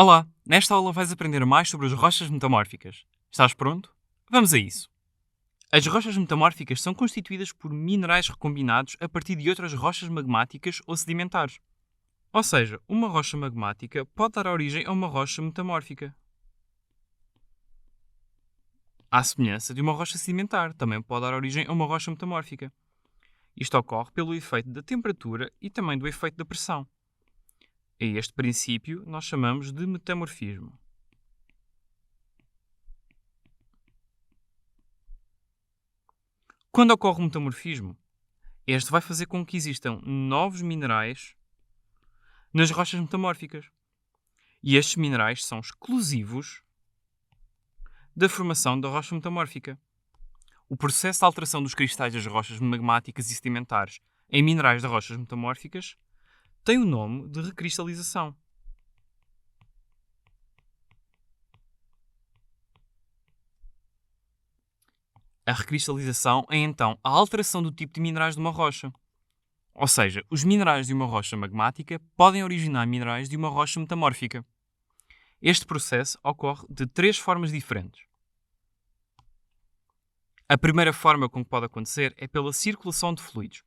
Olá, nesta aula vais aprender mais sobre as rochas metamórficas. Estás pronto? Vamos a isso. As rochas metamórficas são constituídas por minerais recombinados a partir de outras rochas magmáticas ou sedimentares. Ou seja, uma rocha magmática pode dar origem a uma rocha metamórfica. À semelhança de uma rocha sedimentar, também pode dar origem a uma rocha metamórfica. Isto ocorre pelo efeito da temperatura e também do efeito da pressão. A este princípio nós chamamos de metamorfismo. Quando ocorre o metamorfismo, este vai fazer com que existam novos minerais nas rochas metamórficas. E estes minerais são exclusivos da formação da rocha metamórfica. O processo de alteração dos cristais das rochas magmáticas e sedimentares em minerais de rochas metamórficas tem o nome de recristalização. A recristalização é então a alteração do tipo de minerais de uma rocha. Ou seja, os minerais de uma rocha magmática podem originar minerais de uma rocha metamórfica. Este processo ocorre de três formas diferentes. A primeira forma com que pode acontecer é pela circulação de fluidos.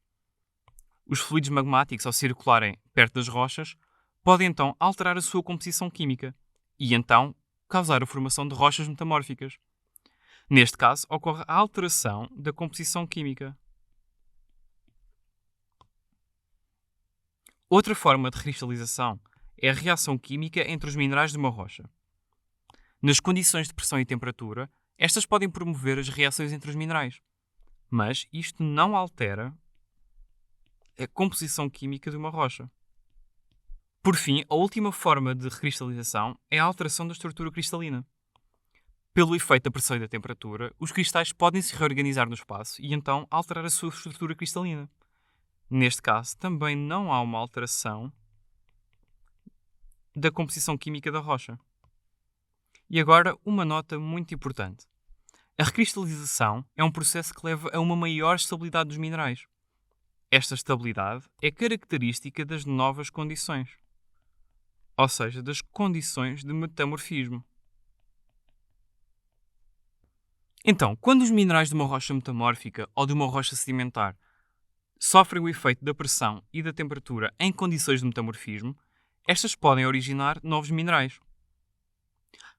Os fluidos magmáticos, ao circularem perto das rochas, podem então alterar a sua composição química e então causar a formação de rochas metamórficas. Neste caso, ocorre a alteração da composição química. Outra forma de cristalização é a reação química entre os minerais de uma rocha. Nas condições de pressão e temperatura, estas podem promover as reações entre os minerais, mas isto não altera a composição química de uma rocha. Por fim, a última forma de recristalização é a alteração da estrutura cristalina. Pelo efeito da pressão e da temperatura, os cristais podem se reorganizar no espaço e então alterar a sua estrutura cristalina. Neste caso, também não há uma alteração da composição química da rocha. E agora, uma nota muito importante. A recristalização é um processo que leva a uma maior estabilidade dos minerais. Esta estabilidade é característica das novas condições, ou seja, das condições de metamorfismo. Então, quando os minerais de uma rocha metamórfica ou de uma rocha sedimentar sofrem o efeito da pressão e da temperatura em condições de metamorfismo, estas podem originar novos minerais.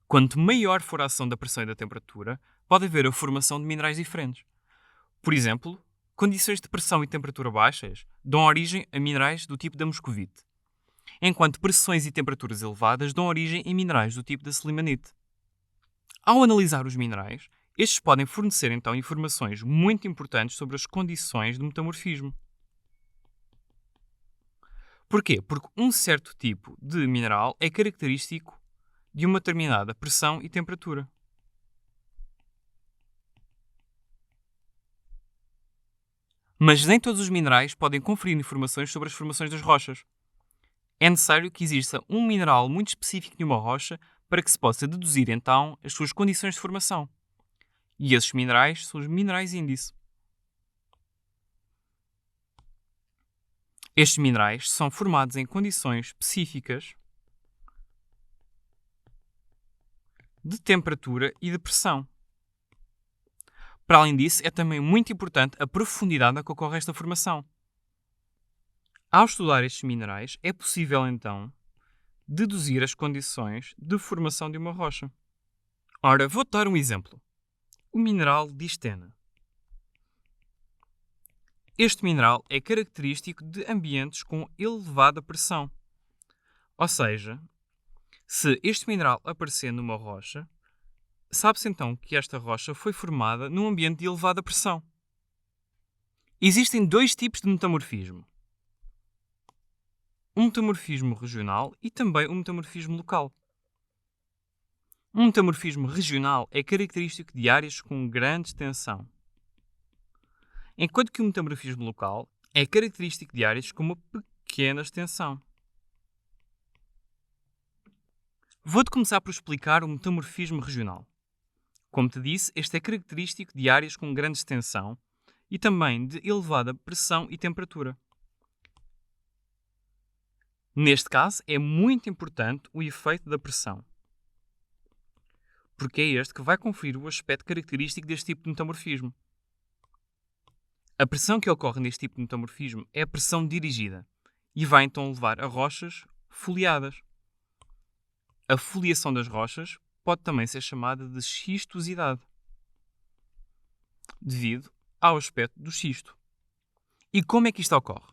Quanto maior for a ação da pressão e da temperatura, pode haver a formação de minerais diferentes. Por exemplo, condições de pressão e temperatura baixas dão origem a minerais do tipo da moscovite, enquanto pressões e temperaturas elevadas dão origem a minerais do tipo da selimanite. Ao analisar os minerais, estes podem fornecer então informações muito importantes sobre as condições de metamorfismo. Porquê? Porque um certo tipo de mineral é característico de uma determinada pressão e temperatura. Mas nem todos os minerais podem conferir informações sobre as formações das rochas. É necessário que exista um mineral muito específico de uma rocha para que se possa deduzir então as suas condições de formação. E esses minerais são os minerais índice. Estes minerais são formados em condições específicas de temperatura e de pressão. Para além disso, é também muito importante a profundidade a que ocorre esta formação. Ao estudar estes minerais, é possível então deduzir as condições de formação de uma rocha. Ora, vou-te dar um exemplo. O mineral de estena. Este mineral é característico de ambientes com elevada pressão. Ou seja, se este mineral aparecer numa rocha, sabe-se então que esta rocha foi formada num ambiente de elevada pressão. Existem dois tipos de metamorfismo. Um metamorfismo regional e também um metamorfismo local. Um metamorfismo regional é característico de áreas com grande extensão, enquanto que o metamorfismo local é característico de áreas com uma pequena extensão. Vou-te começar por explicar o metamorfismo regional. Como te disse, este é característico de áreas com grande extensão e também de elevada pressão e temperatura. Neste caso, é muito importante o efeito da pressão, porque é este que vai conferir o aspecto característico deste tipo de metamorfismo. A pressão que ocorre neste tipo de metamorfismo é a pressão dirigida e vai então levar a rochas foliadas. A foliação das rochas pode também ser chamada de xistosidade, devido ao aspecto do xisto. E como é que isto ocorre?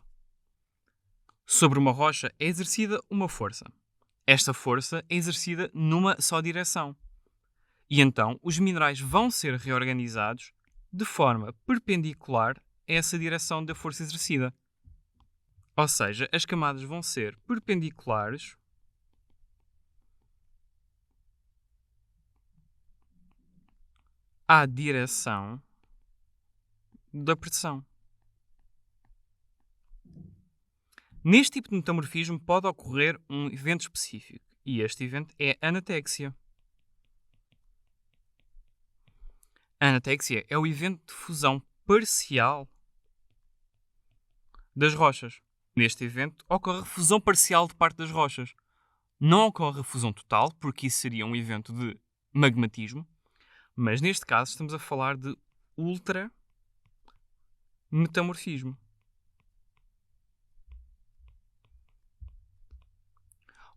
Sobre uma rocha é exercida uma força. Esta força é exercida numa só direção. E então os minerais vão ser reorganizados de forma perpendicular a essa direção da força exercida. Ou seja, as camadas vão ser perpendiculares à direção da pressão. Neste tipo de metamorfismo pode ocorrer um evento específico, e este evento é a anatéxia. A anatéxia é o evento de fusão parcial das rochas. Neste evento ocorre a fusão parcial de parte das rochas. Não ocorre a fusão total, porque isso seria um evento de magmatismo, mas neste caso estamos a falar de ultrametamorfismo.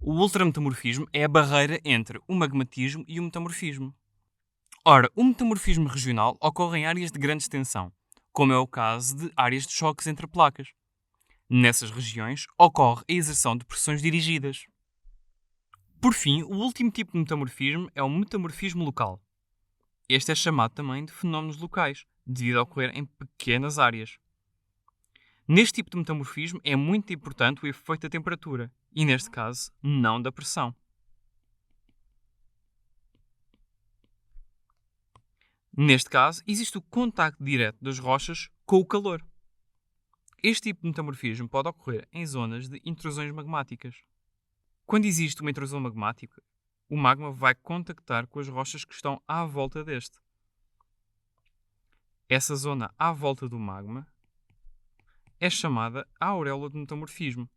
O ultrametamorfismo é a barreira entre o magmatismo e o metamorfismo. Ora, o metamorfismo regional ocorre em áreas de grande extensão, como é o caso de áreas de choques entre placas. Nessas regiões ocorre a exerção de pressões dirigidas. Por fim, o último tipo de metamorfismo é o metamorfismo local. Este é chamado também de fenómenos locais, devido a ocorrer em pequenas áreas. Neste tipo de metamorfismo é muito importante o efeito da temperatura, e neste caso, não da pressão. Neste caso, existe o contacto direto das rochas com o calor. Este tipo de metamorfismo pode ocorrer em zonas de intrusões magmáticas. Quando existe uma intrusão magmática, o magma vai contactar com as rochas que estão à volta deste. Essa zona à volta do magma é chamada auréola de metamorfismo.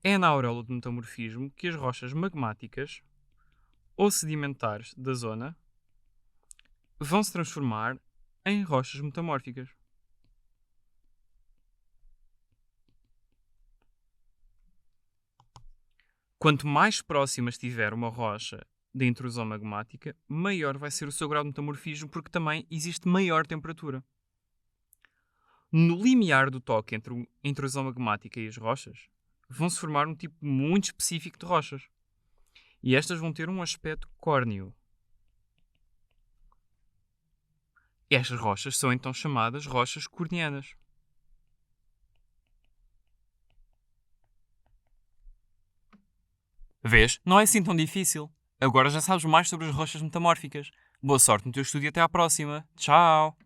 É na auréola de metamorfismo que as rochas magmáticas ou sedimentares da zona vão se transformar em rochas metamórficas. Quanto mais próxima estiver uma rocha da intrusão magmática, maior vai ser o seu grau de metamorfismo, porque também existe maior temperatura. No limiar do toque entre a intrusão magmática e as rochas, vão-se formar um tipo muito específico de rochas. E estas vão ter um aspecto córneo. Estas rochas são então chamadas rochas cornianas. Vês? Não é assim tão difícil. Agora já sabes mais sobre as rochas metamórficas. Boa sorte no teu estudo e até à próxima. Tchau!